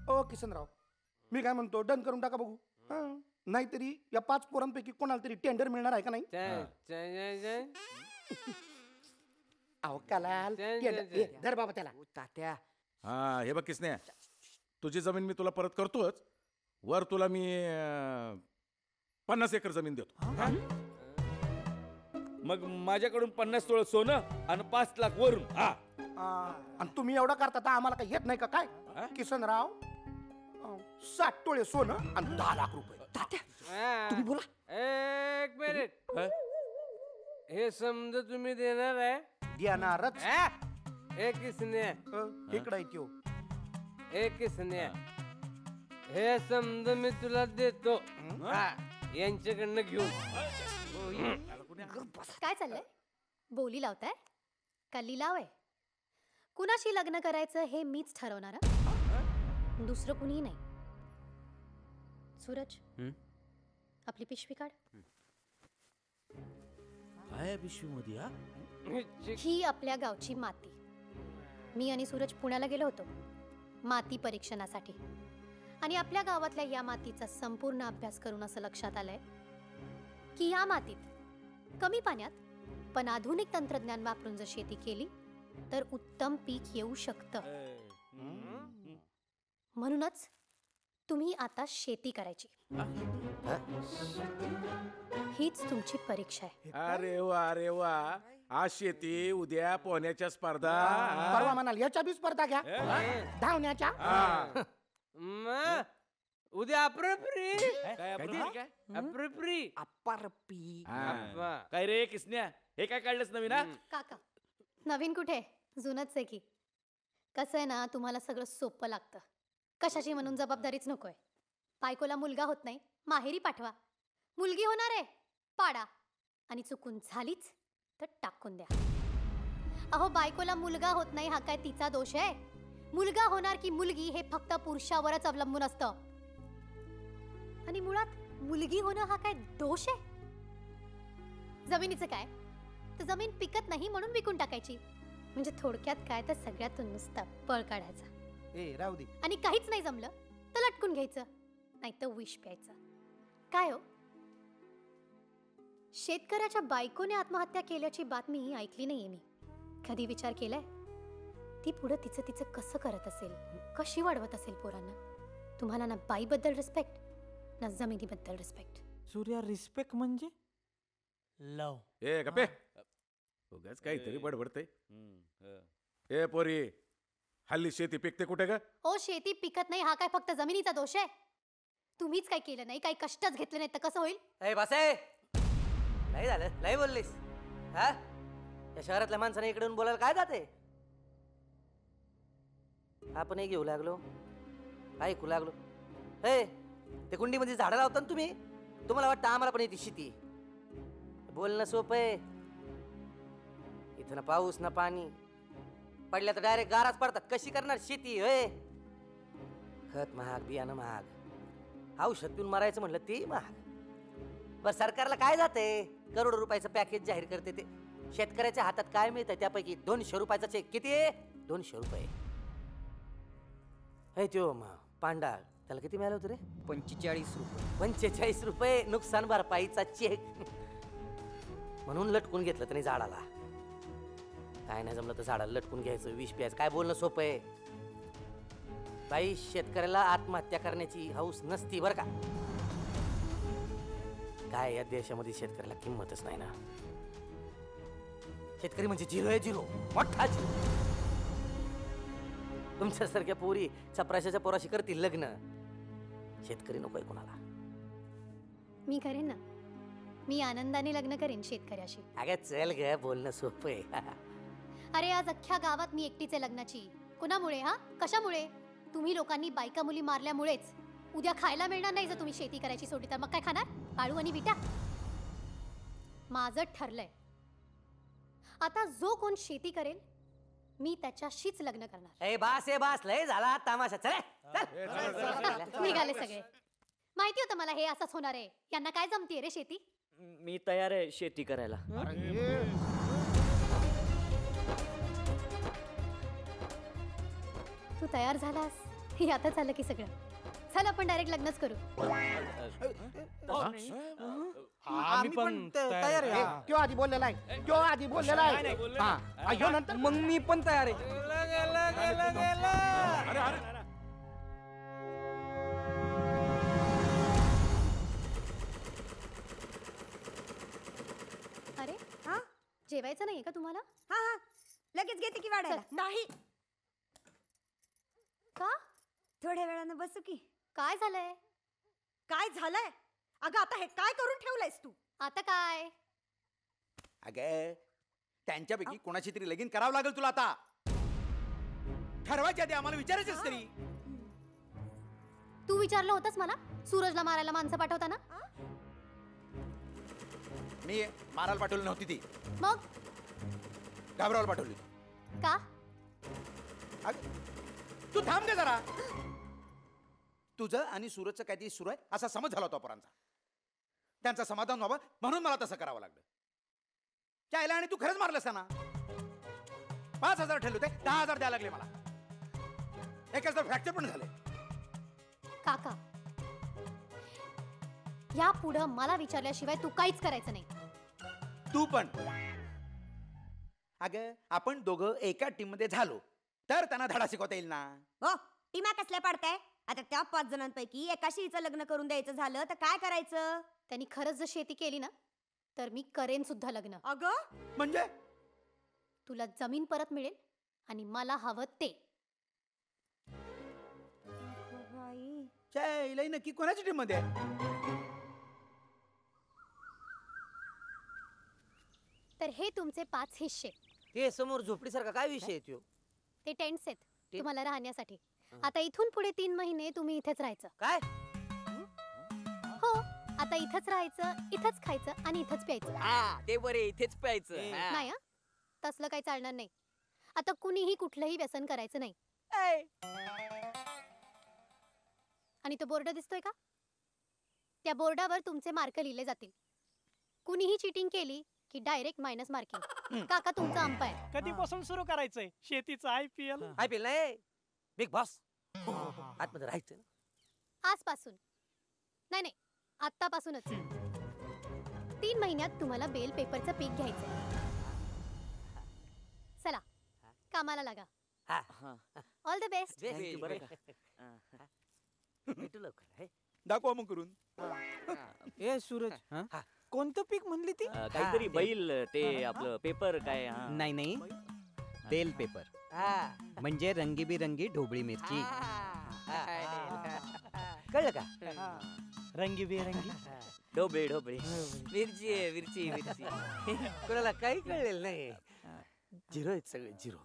ओ किसनराव, मी काय म्हणतो, डन करून टाका बघू. नाहीतरी या 5 पोरांपैकी कोणाला तरी टेंडर मिळणार आहे का नाही? अहो कलाल, धर बाबा त्याला. तात्या हा हे बघ किसने, तुझी जमीन मी तुला परत करतोच. वर तुला मी 50 एकर जमीन देतो. मग माझ्याकडून 50 तोळ सोनं आणि 5 लाख वरून. हा आणि तुम्ही एवढा करता तर आम्हाला काही येत नाही का काय? किसनराव, 60 तोळे सोनं आणि 10 लाख रुपये. तात्या तुम्ही बोला. एक मिनिट, हे समजा तुम्ही देणार आहे? देणारच. एक किसन्या, इकडे येतो. एक किसन्या, हे समजा मी तुला देतो, यांच्याकडनं घेऊन. काय चाललंय? बोली लावताय का लिलाव आहे? कुणाशी लग्न करायचं हे मीच ठरवणार, दुसरं कुणीही नाही. सूरज, आपली पिशवी काढ. काय पिशवीमध्ये? ही आपल्या गावची माती. मी आणि सूरज पुण्याला गेलो होतो माती परीक्षणासाठी, आणि आपल्या गावातल्या या मातीचा संपूर्ण अभ्यास करून असं लक्षात आलंय की या मातीत कमी पाण्यात पण आधुनिक तंत्रज्ञान वापरून जर शेती केली तर उत्तम पीक येऊ शकतं. म्हणूनच तुम्ही आता शेती करायची. हीच तुमची परीक्षा आहे. अरे वा अरे वा, आज शेती, उद्या पोहण्याच्या स्पर्धा. परवा म्हणाल याच्या बी स्पर्धा घ्या, धावण्याच्या. उद्या अप्रप्री. अप्रप्री अप्पारप्पी. काय रे किसन्या, हे काय काढलंस नवीन? काका, नवीन कुठे, जुनच आहे की. कसं आहे ना, तुम्हाला सगळं सोपं लागतं. कशाची म्हणून जबाबदारीच नकोय. बायकोला मुलगा होत नाही, माहेरी पाठवा. मुलगी होणार आहे, पाडा. आणि चुकून झालीच तर टाकून द्या. अहो, बायकोला मुलगा होत नाही हा काय तिचा दोष आहे? मुलगा होणार की मुलगी हे फक्त पुरुषावरच अवलंबून असतं. आणि मुळात मुलगी होणं हा काय दोष आहे? जमिनीचं काय, तर जमीन पिकत नाही म्हणून विकून टाकायची. म्हणजे थोडक्यात काय, तर सगळ्यातून नुसता पळ काढायचा. राहू दे. आणि काहीच नाही जमलं तर लटकून घ्यायचं, नाही तर विष प्यायचं. काय हो, शेतकऱ्याच्या बायकोने आत्महत्या केल्याची बातमी ऐकली नाहीये मी. कधी विचार केलाय ती पुढे तिचं तिचं कसं करत असेल, कशी वाढवत असेल पोरांना? तुम्हाला ना बाईबद्दल रिस्पेक्ट, ना जमिनीबद्दल रिस्पेक्ट. सूर्या, रिस्पेक्ट म्हणजे लव. ए गप्पे, उगाच काहीतरी बडबडते. ए पोरी, हल्ली शेती पिकते कुठे ग? ओ, शेती पिकत नाही हा काय फक्त जमिनीचा दोष आहे? तुम्हीच काय केलं नाही, काही कष्टच घेतले नाही तर कसं होईल? ए बसे, नाही झालं, नाही बोललीस. हा, या शहरातल्या माणसाने इकडून बोलायला काय जाते? आपण घेऊ लागलो, ऐकू लागलो. हे ते कुंडीमध्ये झाडं लावता ना तुम्ही, तुम्हाला वाटतं आम्हाला पण येते शेती? बोलणं सोपं आहे. इथं ना पाऊस ना पाणी, पडल्या तर डायरेक्ट गाराच पडतात. कशी करणार शेती? होय, खत महाग, बियाणं महाग, औषध पिऊन मारायचं म्हटलं ते महाग. बर, सरकारला काय जाते? करोडो रुपयाचं पॅकेज जाहीर करते ते. शेतकऱ्याच्या हातात काय मिळतं त्यापैकी 200 रुपयाचा चेक. किती आहे? 200 रुपये. हे तो पांडा, त्याला किती मिळालं होतं रे? 45 रुपये. 45 रुपये नुकसान भरपाईचा चेक. म्हणून लटकून घेतलं त्याने झाडाला. काय नाही जमलं तर झाडाला लटकून घ्यायचं, विष प्यायचं. काय बोलणं सोपं आहे बाई? शेतकऱ्याला आत्महत्या करण्याची हौस नसती बरं का. काय या देशामध्ये शेतकऱ्याला किंमतच नाही ना. शेतकरी म्हणजे झिरो आहे, झिरो, मोठा झिरो. तुमच्यासारख्या पोरी चपराशाच्या पोराशी करतील लग्न. शेतकरी नकोय कोणाला. मी करेन ना, मी आनंदाने लग्न करेन शेतकऱ्याशी. अगं चल ग, बोलणं सोपं आहे. अरे आज अख्ख्या गावात मी एकटीच आहे लग्नाची. कुणामुळे? हा, कशामुळे? तुम्ही लोकांनी बायका मुली मारल्यामुळेच. उद्या खायला मिळणार नाही जर तुम्ही शेती करायची सोडली तर. मग काय खाणार? आळू आणि विटा. माझं ठरलंय, आता जो कोण शेती करेल मी त्याच्याशीच लग्न करणार. ए बास, ए बास, लय झाला तमाशा. चल निघाले सगळे. माहिती होतं मला हे असंच होणार आहे. यांना काय जमतीये रे शेती? मी तयार आहे शेती करायला. तू तयार झालास आता झालं की सगळं. चल आपण डायरेक्ट लग्नच करू. आम्ही पण तयार ए, त्यो आधी बोललेला आहे, त्यो आधी बोललेला आहे. हा, ह्यो नंतर. मग मी पण तयार आहे. अरे अरे अरे हा जेवायचं नाहीये का तुम्हाला? हा हा लगेच घेते की वाढायला. नाही का? थोड्या वेळानं बसू की. काय झालंय? काय झालंय? अगं आता हे काय करून ठेवलंयस तू? आता काय? अगे त्यांच्यापैकी कोणाची तरी लगीन करावं लागेल तुला आता. ठरवायच्या आधी आम्हाला विचारायचंच तरी. तू विचारलं होतंस मला सूरजला मारायला माणसं पाठवताना? मी मारायला पाठवली नव्हती ती, मग घाबरावला पाठवली. का? अगं, तू थांब गे जरा. तुझं आणि सूरजचं काहीतरी सुरू आहे असा समज झाला होता पोरांचा. त्यांचं समाधान व्हावं म्हणून मला तसं करावं लागलं. चायला आणि तू खरंच मारलंस ना. 5,000 ठेवले होते, 10,000 द्यायला लागले मला. एकाच तर फ्रॅक्चर पण झाले. काका या पुढं मला विचारल्याशिवाय तू काहीच करायचं नाही. तू पण. अगं आपण दोघं एका टीम मध्ये झालो तर त्यांना धडा शिकवता येईल ना. हो टीमा कसल्या पडताय? आता त्या 5 जणांपैकी एकाशी हिचं लग्न करून द्यायचं झालं तर काय करायचं? त्यांनी खरंच जर शेती केली ना तर मी करेन सुद्धा लग्न. अगं म्हणजे तुला जमीन परत मिळेल आणि मला हवं ते. बाई चायला नक्की कोणाच्या टीम मध्ये आहे? तर हे तुमचे 5 हिस्से. ते समोर झोपडीसारखा काय विषय आहे त्यो? ते टेंट्स आहेत तुम्हाला राहण्यासाठी. आता इथून पुढे 3 महिने तुम्ही इथेच राहायचं. काय हो आता इथंच राहायचं, इथंच खायचं आणि इथंच प्यायचं. हा ते बरे इथेच प्यायचं. हा. नाही तसलं काही चालणार नाही. आता कुणीही कुठलंही व्यसन करायचं नाही. आणि तो बोर्ड दिसतोय का? त्या बोर्डावर तुमचे मार्क लिहिले जातील. कुणीही चीटिंग केली की डायरेक्ट मायनस मार्किंग. काका तुमचा अंपायर. कधीपासून सुरू करायचंय शेतीचं IPL? IPL नाही बिग बॉस. आतमध्ये राहायचं ना. आजपासून नाही नाही आत्तापासूनच 3 महिन्यात तुम्हाला बेल पेपरचं पीक घ्यायचंय. चला कामाला लागा. हा. All the best. बरं का? भेटू लवकर हे. दाखवा मग करून. ए सूरज कोणतं पीक म्हणली ती? काहीतरी बैल ते आपलं पेपर काय? हा. नाही नाही बेल पेपर हा. म्हणजे रंगीबिरंगी ढोबळी मिरची. कळलं का? रंगीबेरंगी ढोबळे ढोबळे मिरची आहे मिरची मिरची. कोणाला काही कळलेलं नाही. झिरो आहेत सगळे झिरो.